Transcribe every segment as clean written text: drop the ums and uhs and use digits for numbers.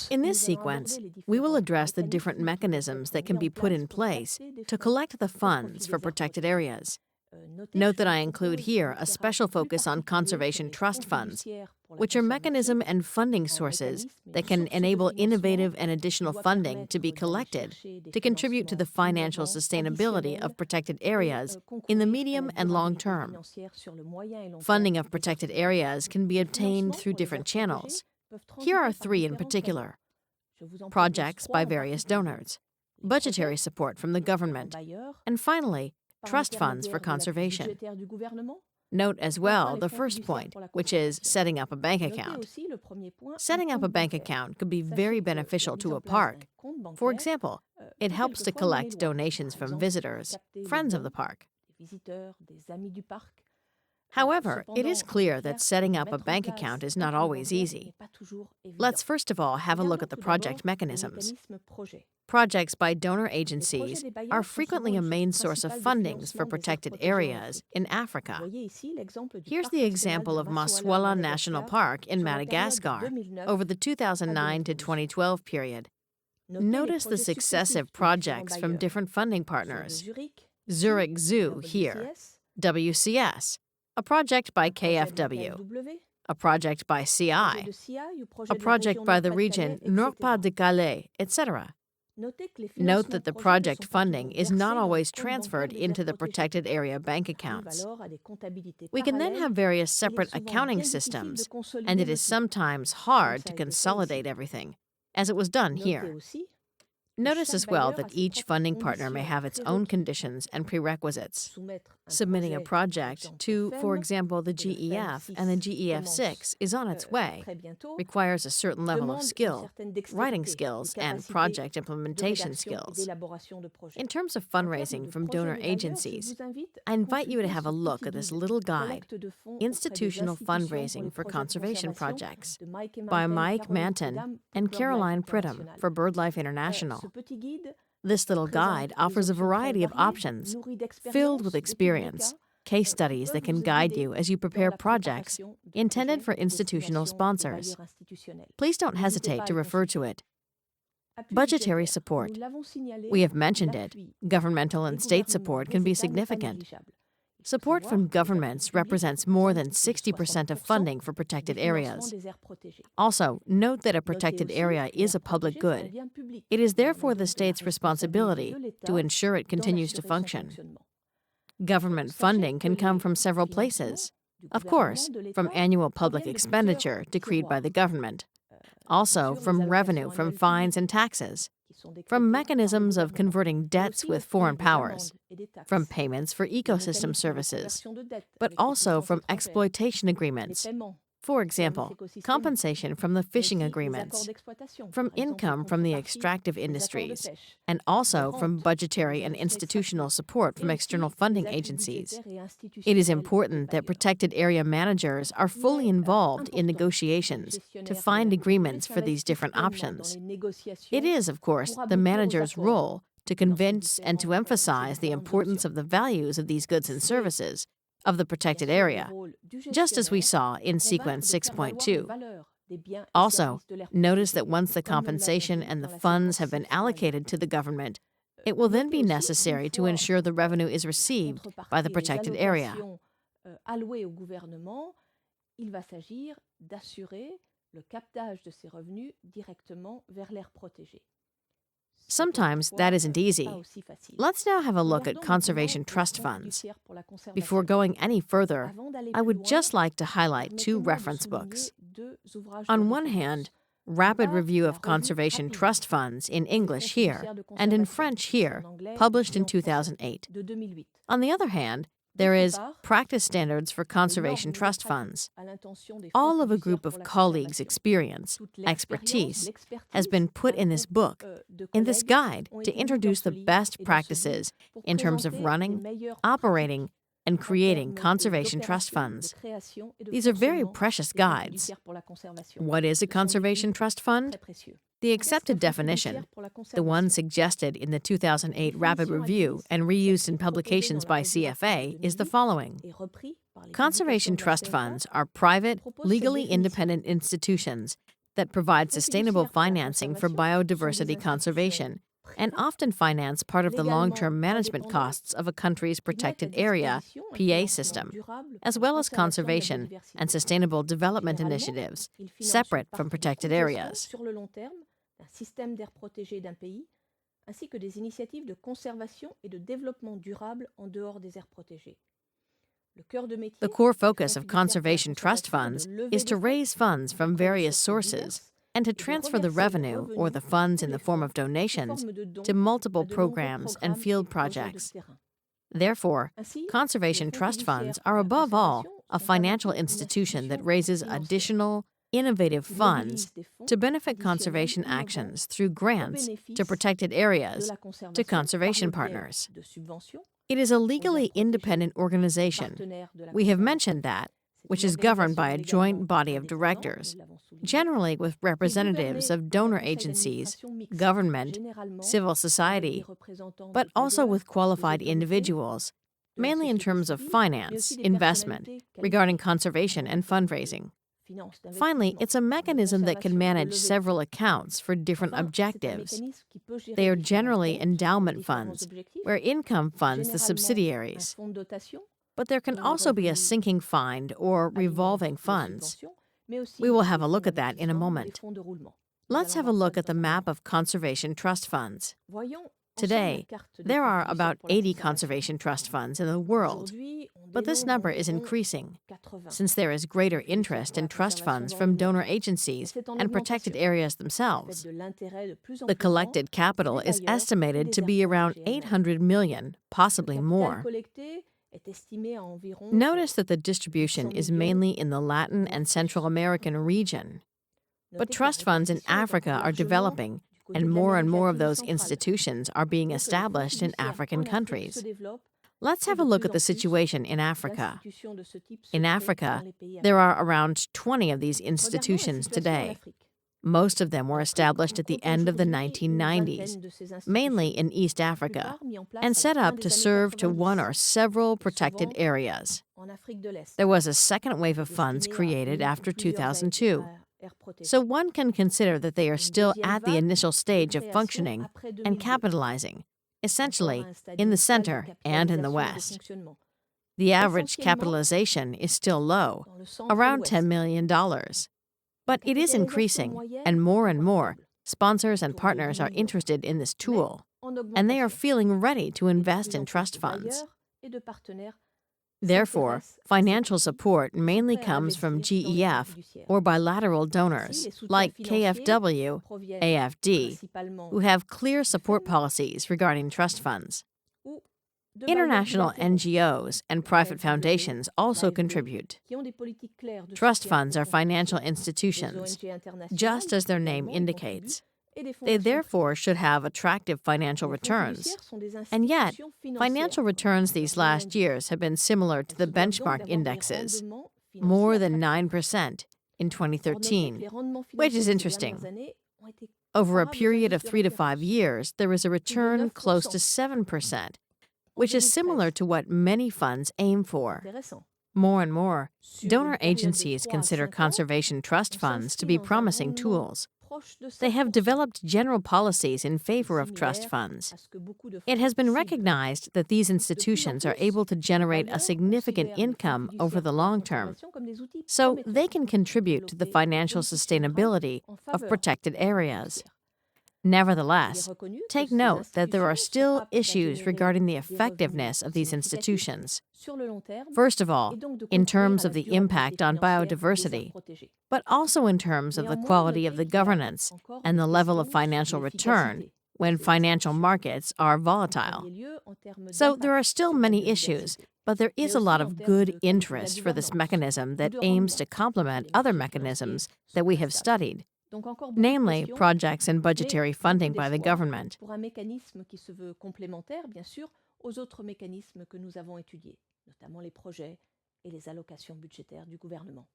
In this sequence, we will address the different mechanisms that can be put in place to collect the funds for protected areas. Note that I include here a special focus on conservation trust funds, which are mechanism and funding sources that can enable innovative and additional funding to be collected to contribute to the financial sustainability of protected areas in the medium and long term. Funding of protected areas can be obtained through different channels. Here are three in particular: projects by various donors, budgetary support from the government, and finally, trust funds for conservation. Note as well the first point, which is setting up a bank account. Setting up a bank account could be very beneficial to a park. For example, it helps to collect donations from visitors, friends of the park. However, it is clear that setting up a bank account is not always easy. Let's first of all have a look at the project mechanisms. Projects by donor agencies are frequently a main source of fundings for protected areas in Africa. Here's the example of Maswala National Park in Madagascar over the 2009 to 2012 period. Notice the successive projects from different funding partners. Zurich Zoo here, WCS, a project by KfW, a project by CI, a project by the region Nord-Pas-de-Calais, etc. Note that the project funding is not always transferred into the protected area bank accounts. We can then have various separate accounting systems, and it is sometimes hard to consolidate everything, as it was done here. Notice as well that each funding partner may have its own conditions and prerequisites. Submitting a project to, for example, the GEF and the GEF6 is on its way, requires a certain level of skill, writing skills, and project implementation skills. In terms of fundraising from donor agencies, I invite you to have a look at this little guide, Institutional Fundraising for Conservation Projects, by Mike Manton and Caroline Pridham for BirdLife International. This little guide offers a variety of options, filled with experience, case studies that can guide you as you prepare projects intended for institutional sponsors. Please don't hesitate to refer to it. Budgetary support. We have mentioned it. Governmental and state support can be significant. Support from governments represents more than 60% of funding for protected areas. Also, note that a protected area is a public good. It is therefore the state's responsibility to ensure it continues to function. Government funding can come from several places. Of course, from annual public expenditure decreed by the government. Also, from revenue from fines and taxes. From mechanisms of converting debts with foreign powers, from payments for ecosystem services, but also from exploitation agreements. For example, compensation from the fishing agreements, from income from the extractive industries, and also from budgetary and institutional support from external funding agencies. It is important that protected area managers are fully involved in negotiations to find agreements for these different options. It is, of course, the manager's role to convince and to emphasize the importance of the values of these goods and services of the protected area, just as we saw in sequence 6.2. Also, notice that once the compensation and the funds have been allocated to the government, it will then be necessary to ensure the revenue is received by the protected area. Sometimes that isn't easy. Let's now have a look at conservation trust funds. Before going any further, I would just like to highlight two reference books. On one hand, Rapid Review of Conservation Trust Funds in English here and in French here, published in 2008. On the other hand, there is Practice Standards for Conservation Trust Funds. All of a group of colleagues' experience, expertise, has been put in this book, in this guide, to introduce the best practices in terms of running, operating, and creating conservation trust funds. These are very precious guides. What is a conservation trust fund? The accepted definition, the one suggested in the 2008 Rapid Review and reused in publications by CFA, is the following. Conservation trust funds are private, legally independent institutions that provide sustainable financing for biodiversity conservation and often finance part of the long-term management costs of a country's protected area (PA) system, as well as conservation and sustainable development initiatives separate from protected areas. Ainsi que des initiatives de conservation et de développement durable en dehors des aires protégées. The core focus of conservation trust funds is to raise funds from various sources and to transfer the revenue or the funds in the form of donations to multiple programs and field projects. Therefore, conservation trust funds are above all a financial institution that raises additional, innovative funds to benefit conservation actions through grants to protected areas to conservation partners. It is a legally independent organization. We have mentioned that, which is governed by a joint body of directors, generally with representatives of donor agencies, government, civil society, but also with qualified individuals, mainly in terms of finance, investment, regarding conservation and fundraising. Finally, it's a mechanism that can manage several accounts for different objectives. They are generally endowment funds, where income funds the subsidiaries. But there can also be a sinking fund or revolving funds. We will have a look at that in a moment. Let's have a look at the map of conservation trust funds. Today, there are about 80 conservation trust funds in the world, but this number is increasing, since there is greater interest in trust funds from donor agencies and protected areas themselves. The collected capital is estimated to be around 800 million, possibly more. Notice that the distribution is mainly in the Latin and Central American region, but trust funds in Africa are developing, and more of those institutions are being established in African countries. Let's have a look at the situation in Africa. In Africa, there are around 20 of these institutions today. Most of them were established at the end of the 1990s, mainly in East Africa, and set up to serve to one or several protected areas. There was a second wave of funds created after 2002. So one can consider that they are still at the initial stage of functioning and capitalizing, essentially in the center and in the West. The average capitalization is still low, around $10 million. But it is increasing, and more sponsors and partners are interested in this tool, and they are feeling ready to invest in trust funds. Therefore, financial support mainly comes from GEF or bilateral donors like KfW, AFD, who have clear support policies regarding trust funds. International NGOs and private foundations also contribute. Trust funds are financial institutions, just as their name indicates. They therefore should have attractive financial returns. And yet, financial returns these last years have been similar to the benchmark indexes, more than 9% in 2013, which is interesting. Over a period of 3 to 5 years, there is a return close to 7%, which is similar to what many funds aim for. More, donor agencies consider conservation trust funds to be promising tools. They have developed general policies in favor of trust funds. It has been recognized that these institutions are able to generate a significant income over the long term, so they can contribute to the financial sustainability of protected areas. Nevertheless, take note that there are still issues regarding the effectiveness of these institutions. First of all, in terms of the impact on biodiversity, but also in terms of the quality of the governance and the level of financial return when financial markets are volatile. So there are still many issues, but there is a lot of good interest for this mechanism that aims to complement other mechanisms that we have studied, namely projects and budgetary funding by the government. Pour un mécanisme qui se veut complémentaire, bien sûr, aux autres mécanismes que nous avons étudiés, notamment les projets et les allocations budgétaires du gouvernement.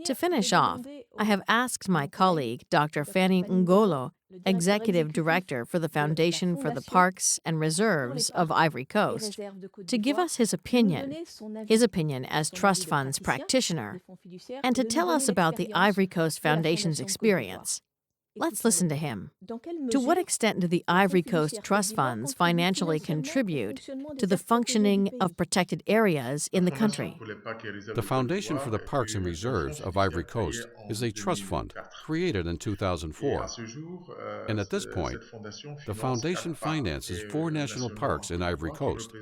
To finish off, I have asked my colleague, Dr. Fanny Ngolo, Executive Director for the Foundation for the Parks and Reserves of Ivory Coast, to give us his opinion as trust funds practitioner, and to tell us about the Ivory Coast Foundation's experience. Let's listen to him. To what extent do the Ivory Coast trust funds financially contribute to the functioning of protected areas in the country? The Foundation for the Parks and Reserves of Ivory Coast is a trust fund created in 2004. And at this point, the foundation finances 4 national parks in Ivory Coast,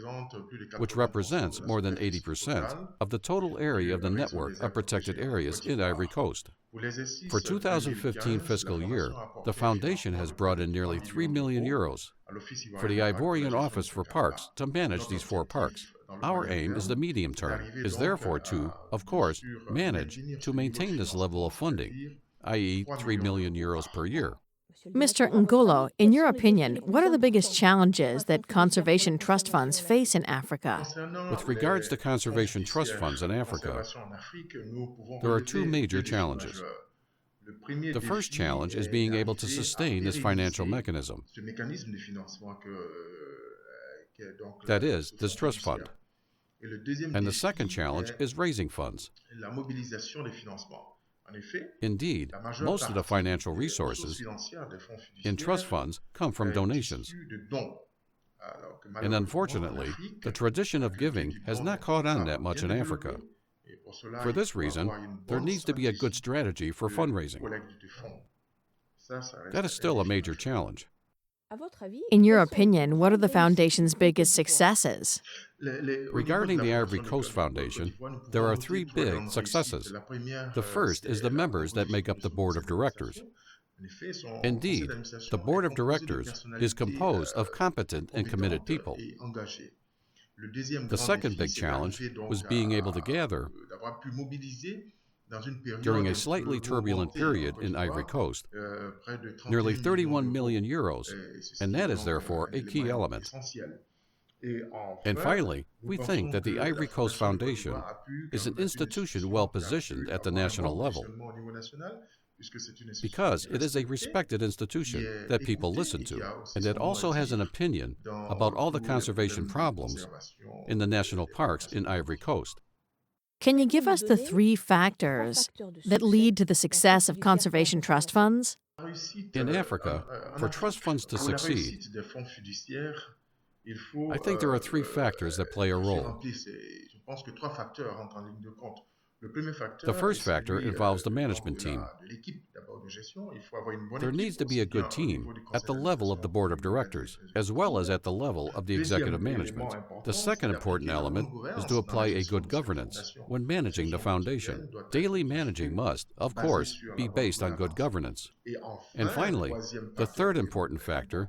which represents more than 80% of the total area of the network of protected areas in Ivory Coast. For 2015 fiscal year, the foundation has brought in nearly €3 million for the Ivorian Office for Parks to manage these 4 parks. Our aim is the medium term, is therefore to, of course, manage to maintain this level of funding, i.e. €3 million per year. Mr. Ngolo, in your opinion, what are the biggest challenges that conservation trust funds face in Africa? With regards to conservation trust funds in Africa, there are 2 major challenges. The first challenge is being able to sustain this financial mechanism, that is, this trust fund. And the second challenge is raising funds. Indeed, most of the financial resources in trust funds come from donations. And unfortunately, the tradition of giving has not caught on that much in Africa. For this reason, there needs to be a good strategy for fundraising. That is still a major challenge. In your opinion, what are the Foundation's biggest successes? Regarding the Ivory Coast Foundation, there are 3 big successes. The first is the members that make up the board of directors. Indeed, the board of directors is composed of competent and committed people. The second big challenge was being able to gather, during a slightly turbulent period in Ivory Coast, nearly €31 million, and that is therefore a key element. And finally, we think that the Ivory Coast Foundation is an institution well positioned at the national level, because it is a respected institution that people listen to, and that also has an opinion about all the conservation problems in the national parks in Ivory Coast. Can you give us the 3 factors that lead to the success of conservation trust funds? In Africa, for trust funds to succeed, I think there are 3 factors that play a role. The first factor involves the management team. There needs to be a good team at the level of the board of directors, as well as at the level of the executive management. The second important element is to apply a good governance when managing the foundation. Daily managing must, of course, be based on good governance. And finally, the third important factor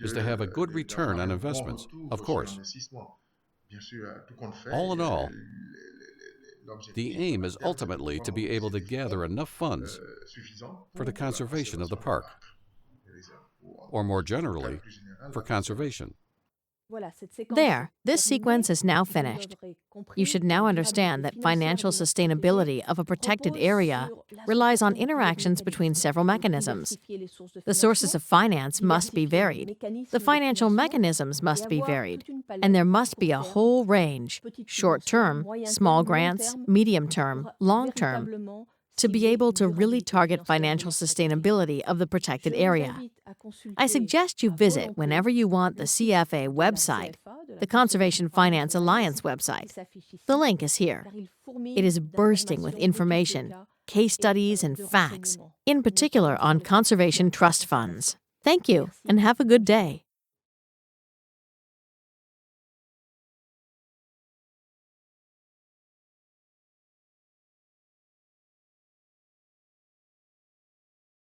is to have a good return on investments, of course. All in all, the aim is ultimately to be able to gather enough funds for the conservation of the park, or more generally, for conservation. There, this sequence is now finished. You should now understand that financial sustainability of a protected area relies on interactions between several mechanisms. The sources of finance must be varied. The financial mechanisms must be varied. And there must be a whole range, short-term, small grants, medium-term, long-term, to be able to really target financial sustainability of the protected area. I suggest you visit whenever you want the CFA website, the Conservation Finance Alliance website. The link is here. It is bursting with information, case studies, and facts, in particular on conservation trust funds. Thank you, and have a good day.